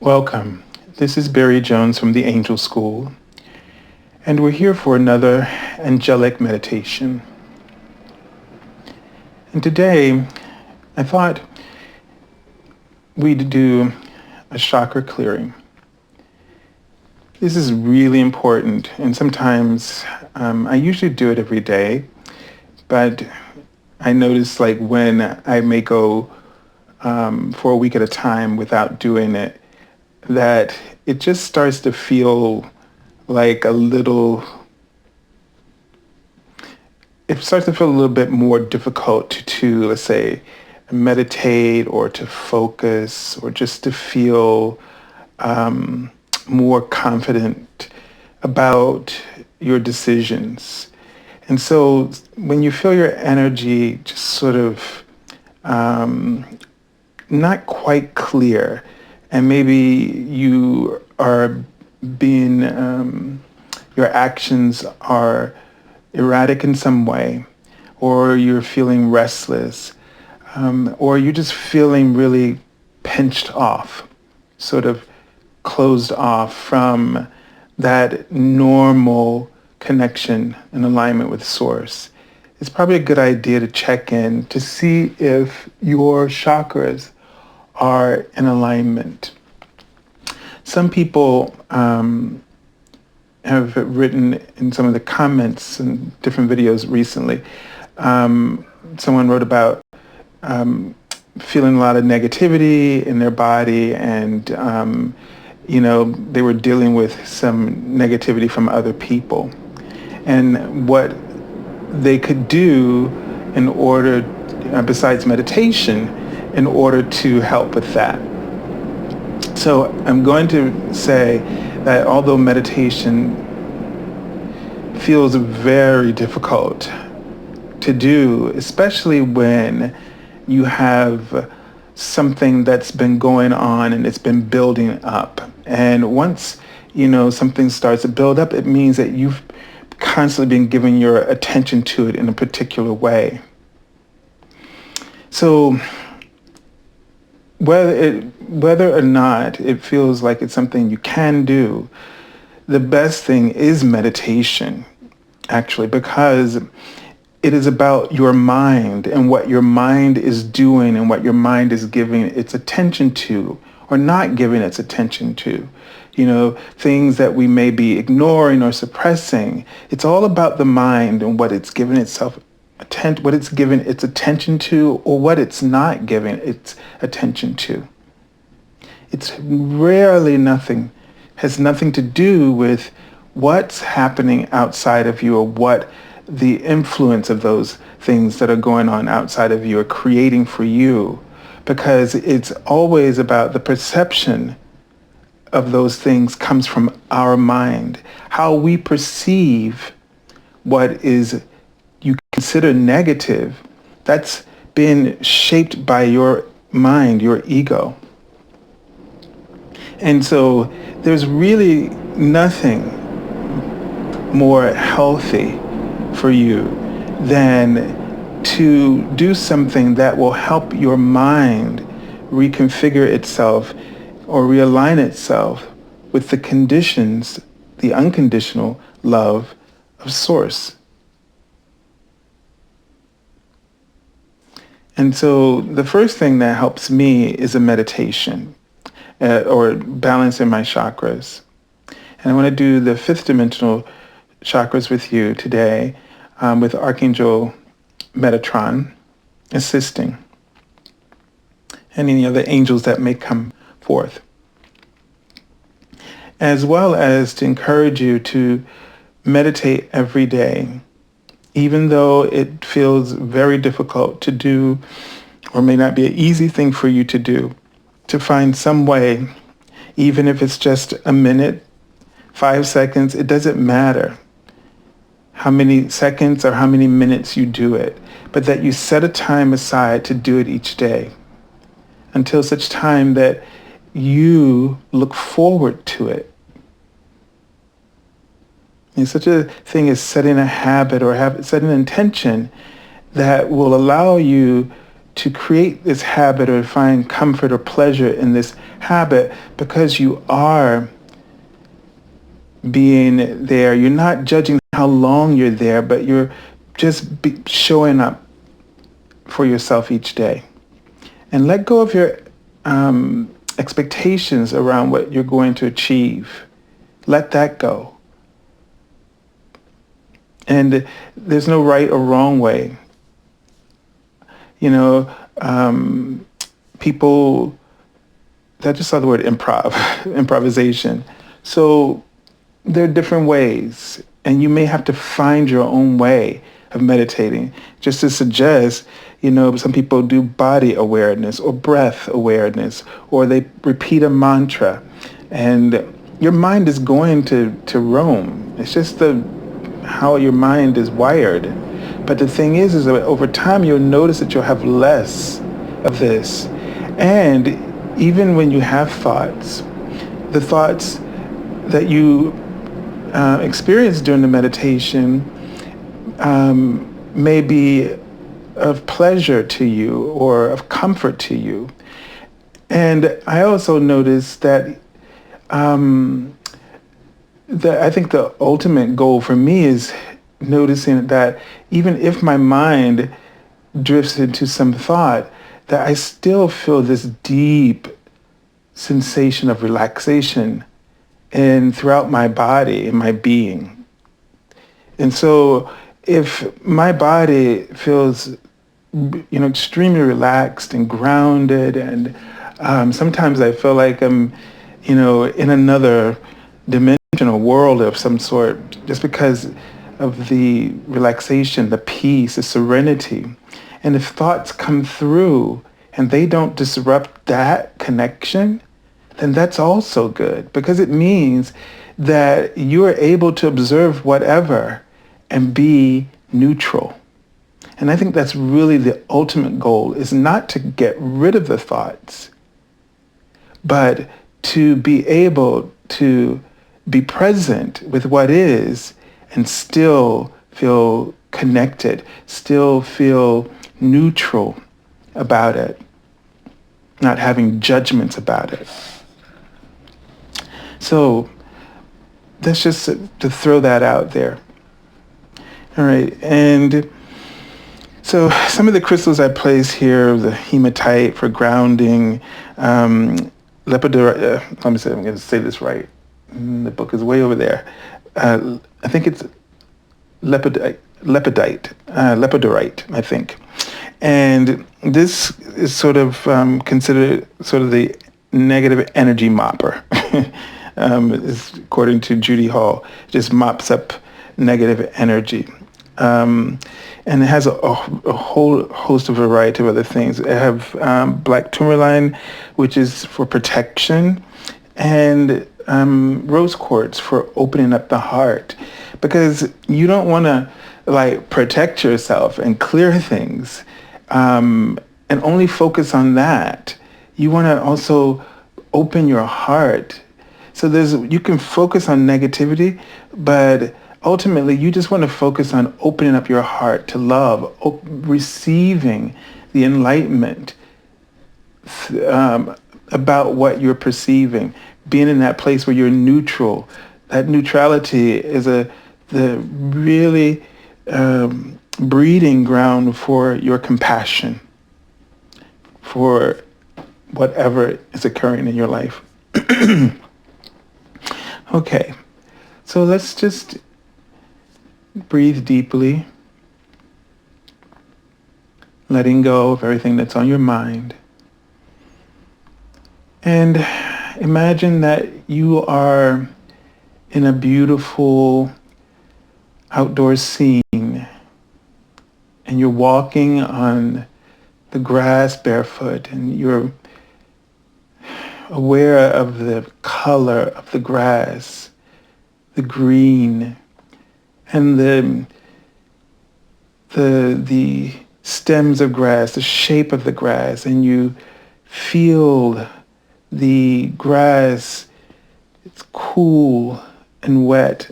Welcome. This is Barry Jones from the Angel School, and we're here for another angelic meditation. And today, I thought we'd do a chakra clearing. This is really important, and sometimes I usually do it every day, but I notice like when I may go for a week at a time without doing it, that it just starts to feel like it starts to feel a little bit more difficult to, let's say, meditate or to focus or just to feel more confident about your decisions. And so when you feel your energy just sort of not quite clear, and maybe you are being, your actions are erratic in some way, or you're feeling restless, or you're just feeling really pinched off, sort of closed off from that normal connection and alignment with Source. It's probably a good idea to check in to see if your chakras are in alignment. Some people have written in some of the comments in different videos recently, someone wrote about feeling a lot of negativity in their body, and they were dealing with some negativity from other people, and what they could do in order, besides meditation, in order to help with that. So I'm going to say that although meditation feels very difficult to do, especially when you have something that's been going on and it's been building up. And once, something starts to build up, it means that you've constantly been giving your attention to it in a particular way. So whether or not it feels like it's something you can do, the best thing is meditation, actually, because it is about your mind and what your mind is doing and what your mind is giving its attention to or not giving its attention to. Things that we may be ignoring or suppressing. It's all about the mind and what it's giving itself what it's given its attention to, or what it's not giving its attention to. It's has nothing to do with what's happening outside of you or what the influence of those things that are going on outside of you are creating for you, because it's always about the perception of those things comes from our mind. How we perceive what is you consider negative, that's been shaped by your mind, your ego. And so there's really nothing more healthy for you than to do something that will help your mind reconfigure itself or realign itself with the conditions, the unconditional love of Source. And so the first thing that helps me is a meditation or balancing my chakras. And I want to do the fifth dimensional chakras with you today with Archangel Metatron assisting and any other angels that may come forth. As well as to encourage you to meditate every day, even though it feels very difficult to do or may not be an easy thing for you to do, to find some way, even if it's just a minute, 5 seconds, it doesn't matter how many seconds or how many minutes you do it, but that you set a time aside to do it each day until such time that you look forward to it. And such a thing as setting a habit or setting an intention that will allow you to create this habit or find comfort or pleasure in this habit because you are being there. You're not judging how long you're there, but you're just showing up for yourself each day. And let go of your expectations around what you're going to achieve. Let that go. And there's no right or wrong way. You know, people, I just saw the word improvisation. So there are different ways, and you may have to find your own way of meditating. Just to suggest, you know, some people do body awareness or breath awareness, or they repeat a mantra, and your mind is going to roam. It's just how your mind is wired. But the thing is that over time you'll notice that you'll have less of this. And even when you have thoughts, the thoughts that you experience during the meditation may be of pleasure to you or of comfort to you. And I also noticed that I think the ultimate goal for me is noticing that even if my mind drifts into some thought, that I still feel this deep sensation of relaxation throughout my body and my being. And so if my body feels, you know, extremely relaxed and grounded, and sometimes I feel like I'm, you know, in another dimension or world of some sort, just because of the relaxation, the peace, the serenity. And if thoughts come through and they don't disrupt that connection, then that's also good, because it means that you are able to observe whatever and be neutral. And I think that's really the ultimate goal, is not to get rid of the thoughts, but to be able to be present with what is and still feel connected, still feel neutral about it, not having judgments about it. So that's just to throw that out there. All right, and so some of the crystals I place here, the hematite for grounding, lepidolite, let me see, I'm going to say this right. The book is way over there. I think it's lepidolite, I think. And this is sort of considered sort of the negative energy mopper. According to Judy Hall, it just mops up negative energy. And it has a whole host of variety of other things. I have black tourmaline, which is for protection, and rose quartz for opening up the heart, because you don't want to like protect yourself and clear things and only focus on that. You want to also open your heart. So you can focus on negativity, but ultimately you just want to focus on opening up your heart to love, receiving the enlightenment about what you're perceiving, being in that place where you're neutral. That neutrality is the really breeding ground for your compassion for whatever is occurring in your life. Okay, so let's just breathe deeply, letting go of everything that's on your mind. And imagine that you are in a beautiful outdoor scene, and you're walking on the grass barefoot, and you're aware of the color of the grass, the green, and the stems of grass, the shape of the grass, and you feel the grass. It's cool and wet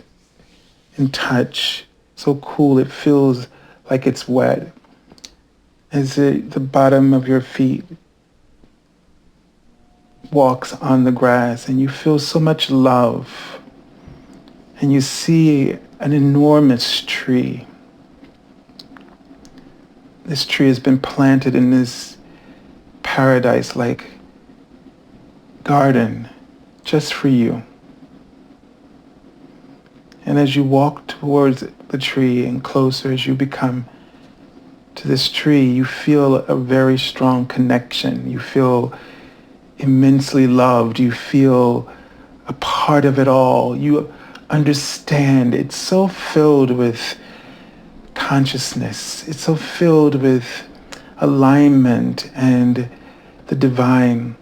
and touch. So cool, it feels like it's wet. as the bottom of your feet walks on the grass, and you feel so much love, and you see an enormous tree. This tree has been planted in this paradise-like garden just for you. And as you walk towards the tree and closer as you become to this tree, you feel a very strong connection. You feel immensely loved. You feel a part of it all. You understand. It's so filled with consciousness. It's so filled with alignment and the divine.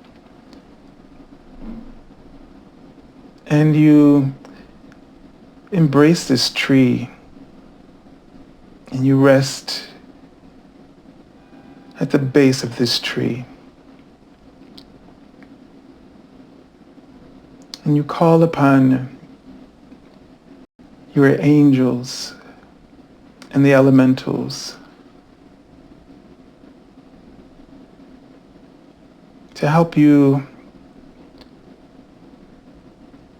And you embrace this tree and you rest at the base of this tree. And you call upon your angels and the elementals to help you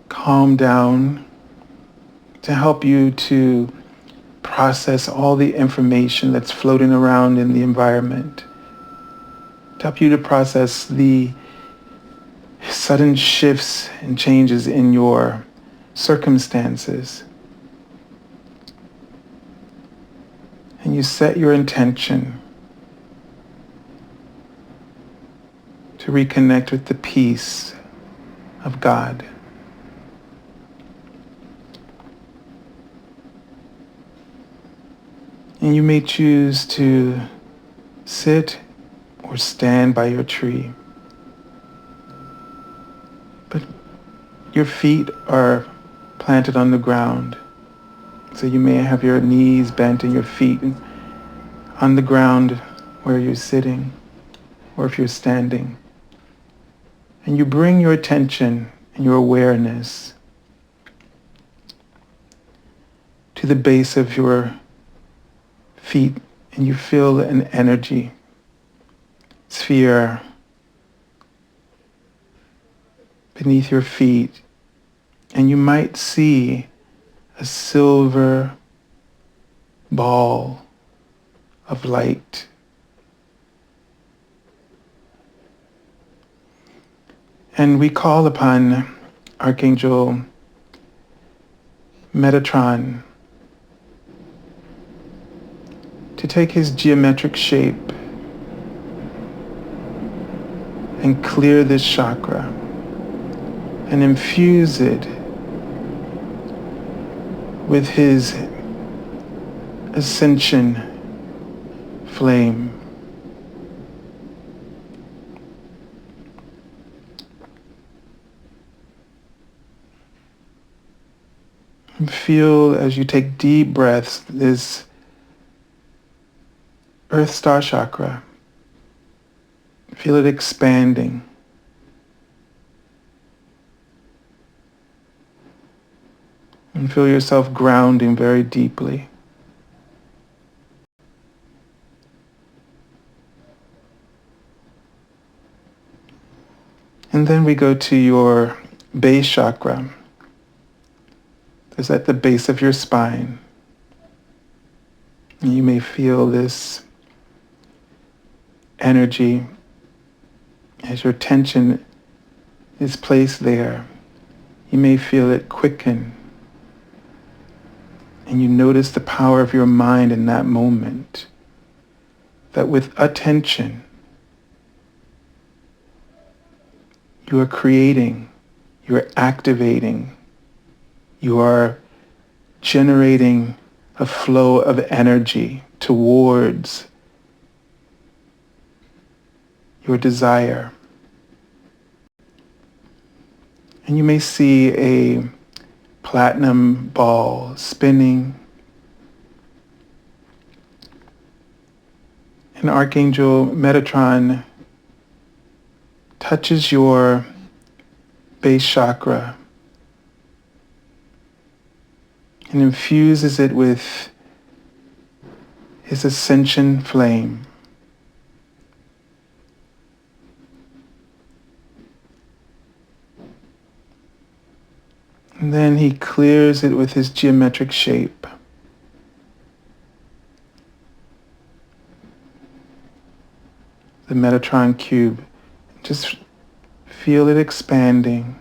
calm down, to help you to process all the information that's floating around in the environment, to help you to process the sudden shifts and changes in your circumstances. And you set your intention to reconnect with the peace of God. And you may choose to sit or stand by your tree. But your feet are planted on the ground. So you may have your knees bent and your feet on the ground where you're sitting or if you're standing. And you bring your attention and your awareness to the base of your feet, and you feel an energy sphere beneath your feet, and you might see a silver ball of light. And we call upon Archangel Metatron to take his geometric shape and clear this chakra and infuse it with his ascension flame. And feel as you take deep breaths this Earth Star Chakra. Feel it expanding. And feel yourself grounding very deeply. And then we go to your base chakra. It's at the base of your spine. And you may feel this energy as your tension is placed there. You may feel it quicken. And you notice the power of your mind in that moment. That with attention, you are creating, you are activating, you are generating a flow of energy towards your desire. And you may see a platinum ball spinning. And Archangel Metatron touches your base chakra and infuses it with his ascension flame. And then he clears it with his geometric shape. The Metatron cube. Just feel it expanding.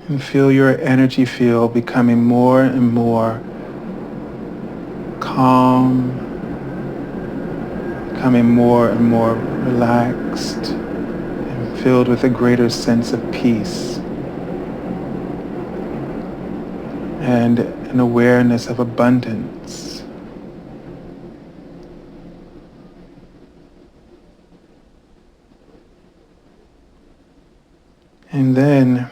And feel your energy field becoming more and more calm, becoming more and more relaxed, and filled with a greater sense of peace and an awareness of abundance. And then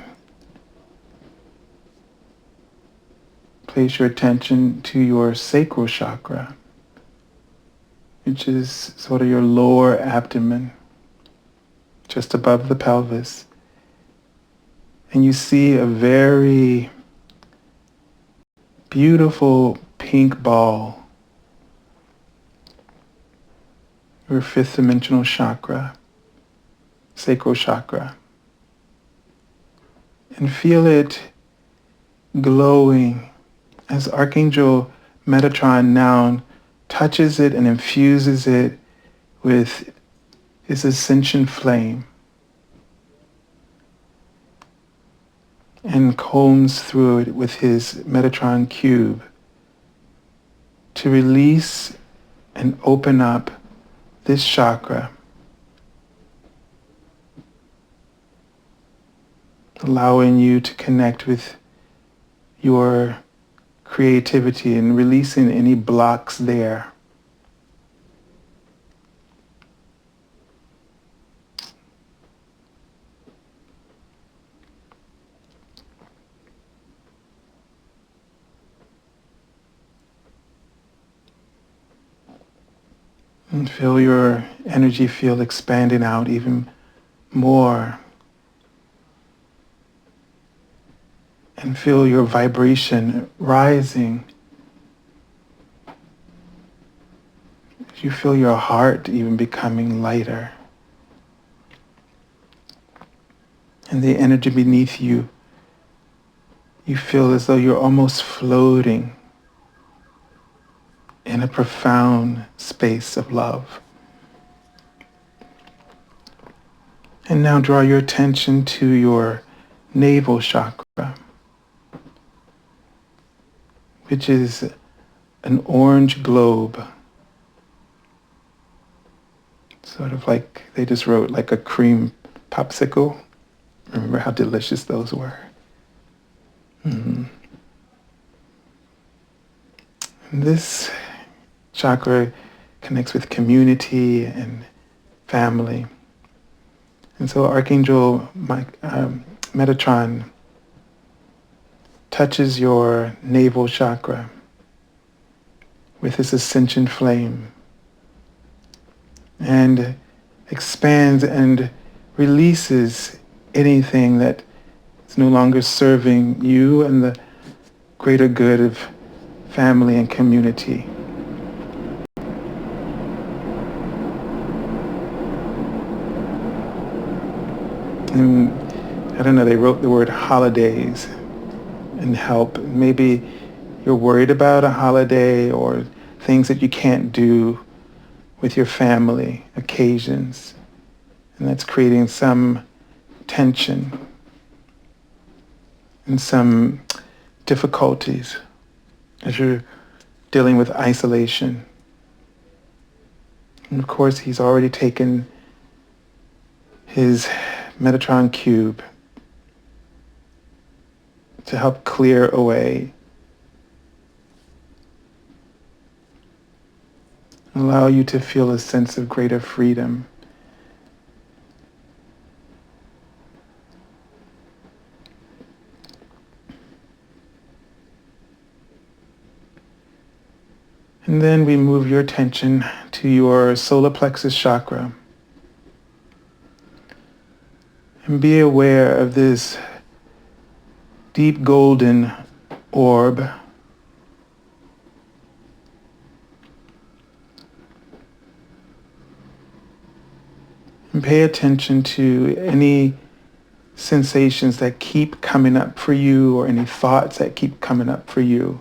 place your attention to your sacral chakra, which is sort of your lower abdomen, just above the pelvis. And you see a very beautiful pink ball, your fifth dimensional chakra, sacral chakra. And feel it glowing as Archangel Metatron now touches it and infuses it with his ascension flame and combs through it with his Metatron cube to release and open up this chakra, allowing you to connect with your creativity and releasing any blocks there. And feel your energy field expanding out even more. And feel your vibration rising. You feel your heart even becoming lighter. And the energy beneath you, you feel as though you're almost floating in a profound space of love. And now draw your attention to your navel chakra, which is an orange globe. Sort of like they just wrote like a cream popsicle. Remember how delicious those were? Mm-hmm. And this chakra connects with community and family. And so Archangel Metatron touches your navel chakra with his ascension flame and expands and releases anything that is no longer serving you and the greater good of family and community. And I don't know, they wrote the word holidays and help. Maybe you're worried about a holiday or things that you can't do with your family, occasions, and that's creating some tension and some difficulties as you're dealing with isolation. And of course, he's already taken his Metatron cube to help clear away, allow you to feel a sense of greater freedom. And then we move your attention to your solar plexus chakra. And be aware of this deep golden orb And pay attention to any sensations that keep coming up for you or any thoughts that keep coming up for you.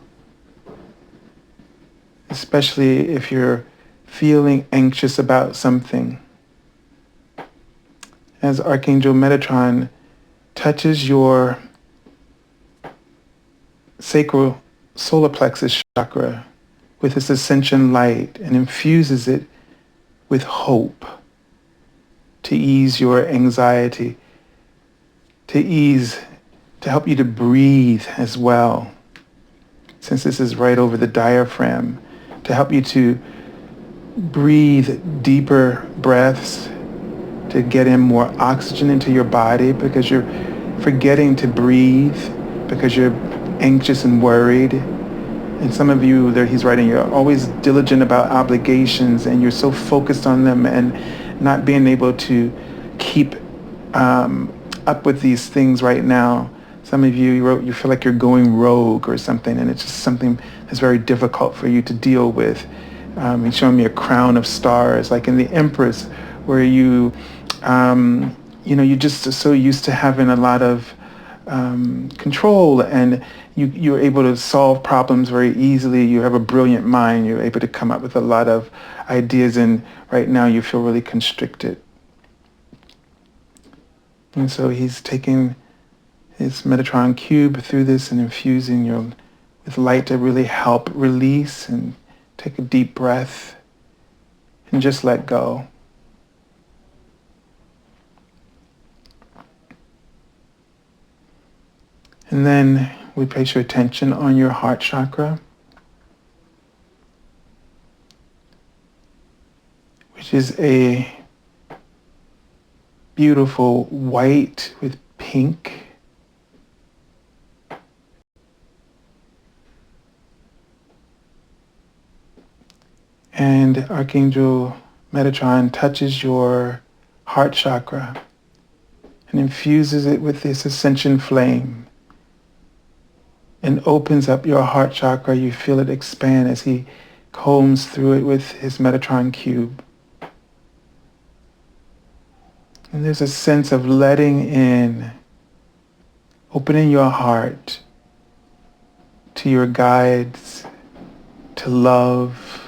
Especially if you're feeling anxious about something. As Archangel Metatron touches your sacral solar plexus chakra with its ascension light and infuses it with hope to ease your anxiety, to help you to breathe as well, since this is right over the diaphragm, to help you to breathe deeper breaths, to get in more oxygen into your body because you're forgetting to breathe because you're anxious and worried. And some of you, there he's writing, you're always diligent about obligations and you're so focused on them and not being able to keep up with these things right now. Some of you, you feel like you're going rogue or something, and it's just something that's very difficult for you to deal with. He's showing me a crown of stars, like in the Empress, where you just are so used to having a lot of control, and you're able to solve problems very easily. You have a brilliant mind. You're able to come up with a lot of ideas, and right now you feel really constricted. And so he's taking his Metatron cube through this and infusing you with light to really help release and take a deep breath and just let go. And then we place your attention on your heart chakra, which is a beautiful white with pink. And Archangel Metatron touches your heart chakra and infuses it with this ascension flame and opens up your heart chakra. You feel it expand as he combs through it with his Metatron cube. And there's a sense of letting in, opening your heart to your guides, to love,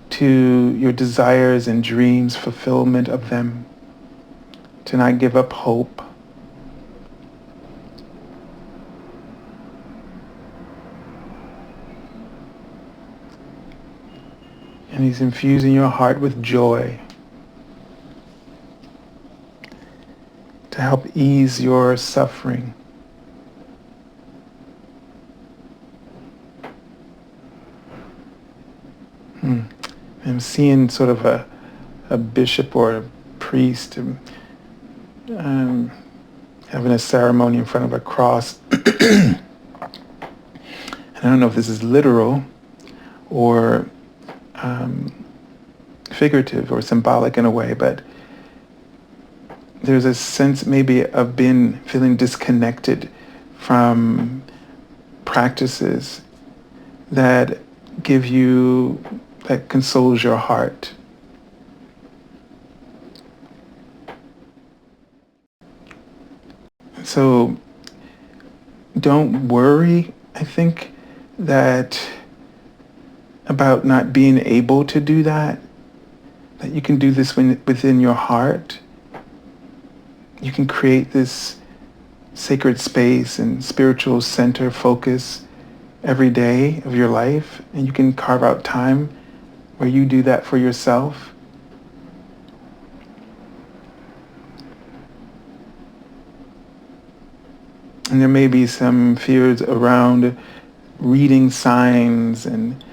to your desires and dreams, fulfillment of them, to not give up hope. And he's infusing your heart with joy to help ease your suffering. I'm seeing sort of a bishop or a priest having a ceremony in front of a cross. And I don't know if this is literal or figurative or symbolic in a way, but there's a sense maybe of feeling disconnected from practices that that consoles your heart. So don't worry, I think, about not being able to do that you can do this within your heart. You can create this sacred space and spiritual center focus every day of your life, and you can carve out time where you do that for yourself. And there may be some fears around reading signs and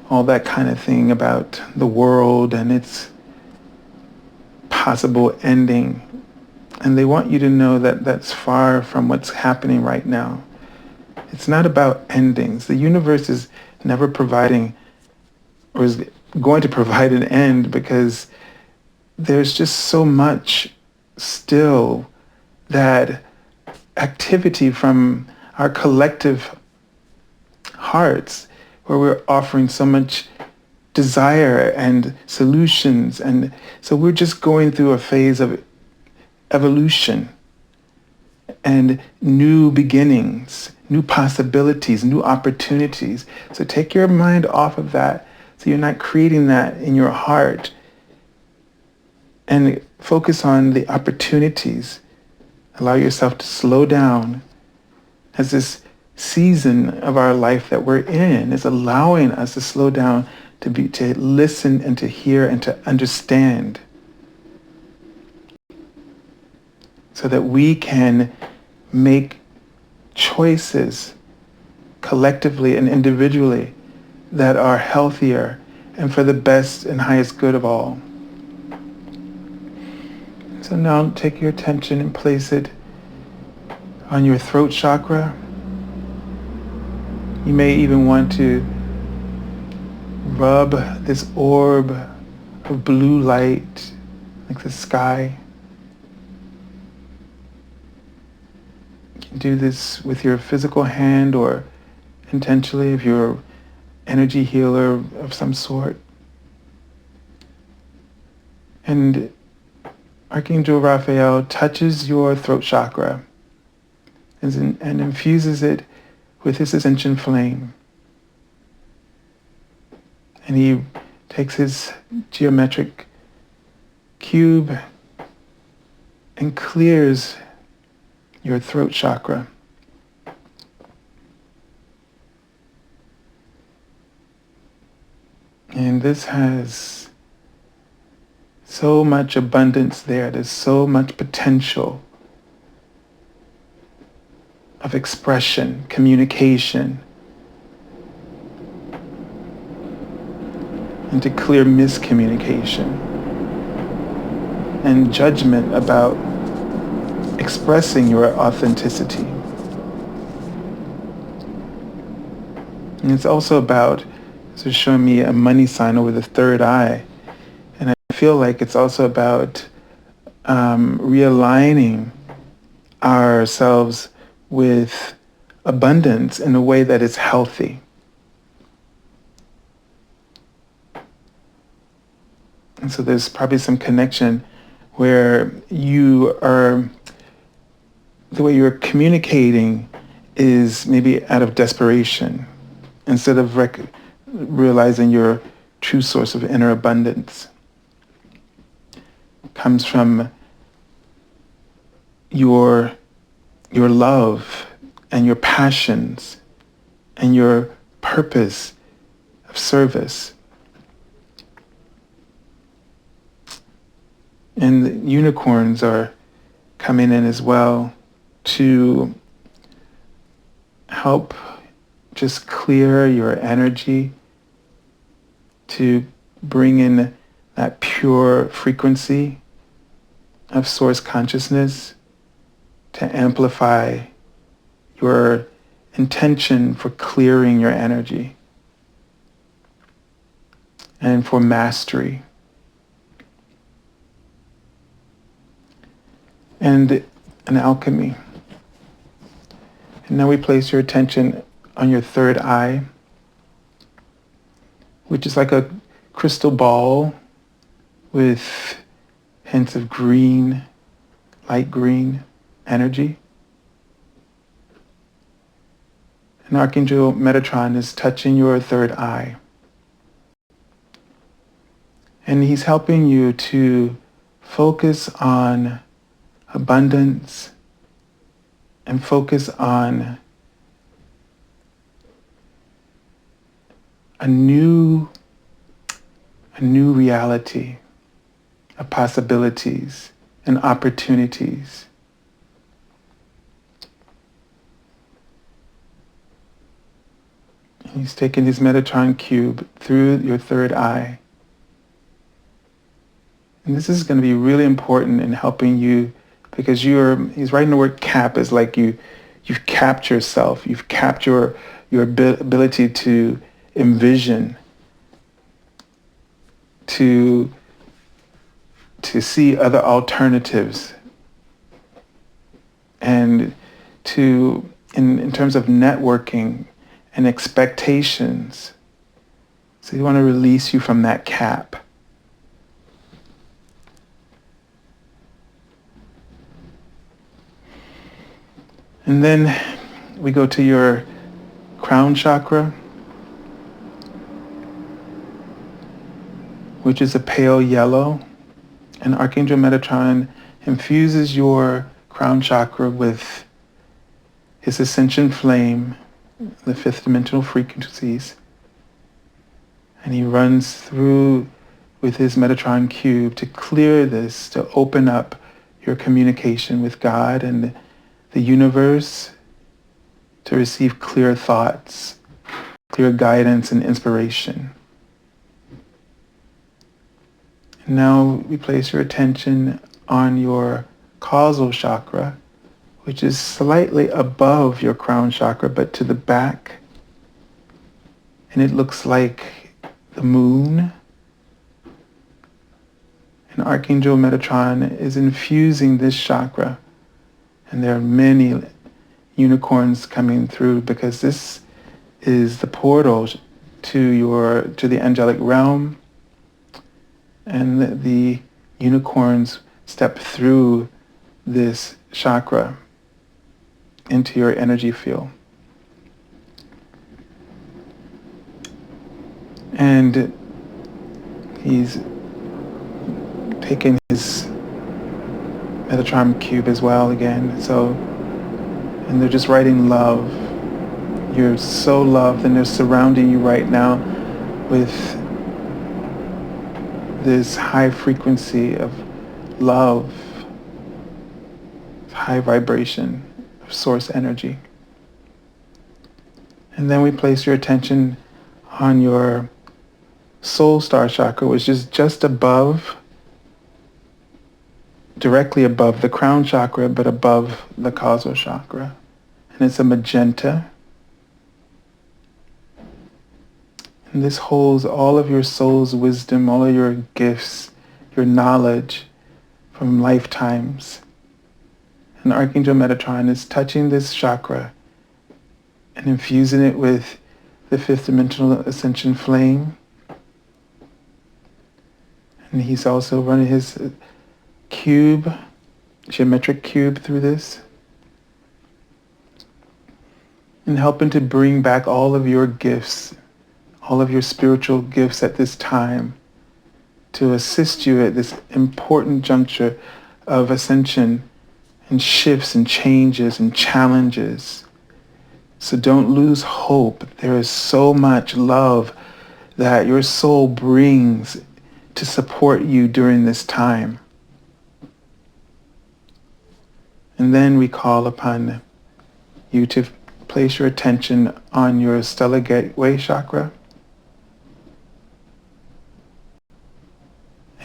all that kind of thing about the world and its possible ending. And they want you to know that that's far from what's happening right now. It's not about endings. The universe is never providing or is going to provide an end, because there's just so much still that activity from our collective hearts where we're offering so much desire and solutions. And so we're just going through a phase of evolution and new beginnings, new possibilities, new opportunities. So take your mind off of that so you're not creating that in your heart, and focus on the opportunities. Allow yourself to slow down, as this season of our life that we're in is allowing us to slow down, to listen and to hear and to understand, so that we can make choices collectively and individually that are healthier and for the best and highest good of all. So now take your attention and place it on your throat chakra. You may even want to rub this orb of blue light, like the sky. You can do this with your physical hand or intentionally if you're an energy healer of some sort. And Archangel Raphael touches your throat chakra and infuses it with his ascension flame. And he takes his geometric cube and clears your throat chakra. And this has so much abundance there. There's so much potential of expression, communication, and to clear miscommunication and judgment about expressing your authenticity. And it's also about, so it's showing me a money sign over the third eye. And I feel like it's also about realigning ourselves with abundance in a way that is healthy. And so there's probably some connection where you are, the way you're communicating is maybe out of desperation instead of realizing your true source of inner abundance. It comes from your love and your passions and your purpose of service. And unicorns are coming in as well to help just clear your energy, to bring in that pure frequency of source consciousness, to amplify your intention for clearing your energy and for mastery. And an alchemy. And now we place your attention on your third eye, which is like a crystal ball with hints of green, light green energy. And Archangel Metatron is touching your third eye. And he's helping you to focus on abundance and focus on a new reality of possibilities and opportunities. And he's taken his Metatron cube through your third eye. And this is going to be really important in helping you, because he's writing the word cap as like you've capped yourself, you've capped your ability to envision, to see other alternatives, and to, in terms of networking and expectations. So you want to release you from that cap. And then we go to your crown chakra, which is a pale yellow. And Archangel Metatron infuses your crown chakra with his ascension flame, the fifth dimensional frequencies. And he runs through with his Metatron cube to clear this, to open up your communication with God and the universe, to receive clear thoughts, clear guidance and inspiration. And now we place your attention on your causal chakra, which is slightly above your crown chakra, but to the back. And it looks like the moon. And Archangel Metatron is infusing this chakra. And there are many unicorns coming through because this is the portal to the angelic realm. And the unicorns step through this chakra into your energy field. And he's taken his Metatron cube as well again. And they're just writing love. You're so loved, and they're surrounding you right now with this high frequency of love, high vibration of source energy. And then we place your attention on your soul star chakra, which is just above, directly above the crown chakra, but above the causal chakra. And it's a magenta. And this holds all of your soul's wisdom, all of your gifts, your knowledge from lifetimes. And Archangel Metatron is touching this chakra and infusing it with the fifth dimensional ascension flame. And he's also running his cube, geometric cube through this, and helping to bring back all of your gifts, all of your spiritual gifts at this time, to assist you at this important juncture of ascension and shifts and changes and challenges. So don't lose hope. There is so much love that your soul brings to support you during this time. And then we call upon you to place your attention on your stellar gateway chakra.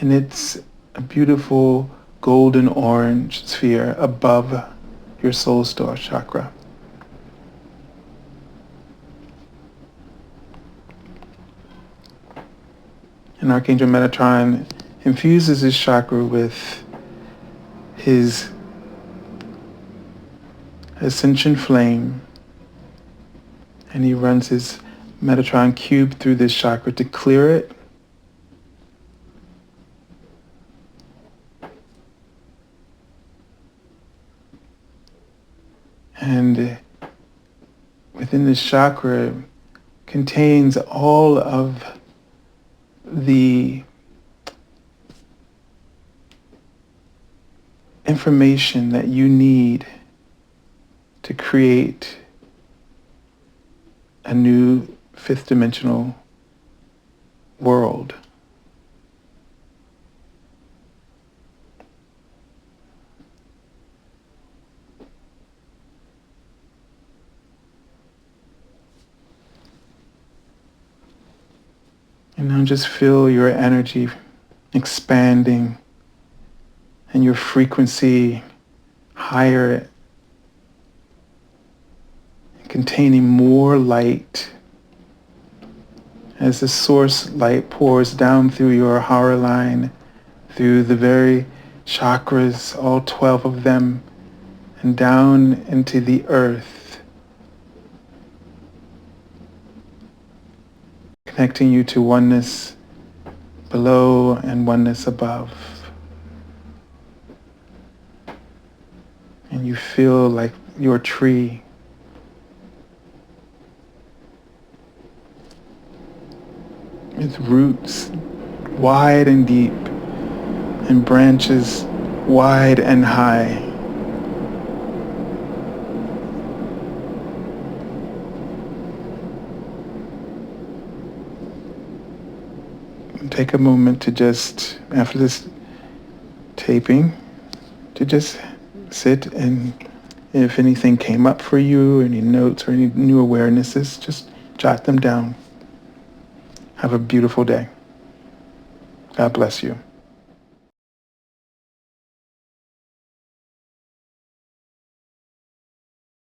And it's a beautiful golden orange sphere above your soul star chakra. And Archangel Metatron infuses this chakra with his ascension flame, and he runs his Metatron cube through this chakra to clear it. And within this chakra contains all of the information that you need to create a new fifth dimensional world. And now just feel your energy expanding and your frequency higher, containing more light as the source light pours down through your hara line, through the very chakras, all 12 of them, and down into the earth, connecting you to oneness below and oneness above. And you feel like your tree. With roots wide and deep and branches wide and high. And take a moment to just, after this taping, to just sit, and if anything came up for you, any notes or any new awarenesses, just jot them down. Have a beautiful day. God bless you.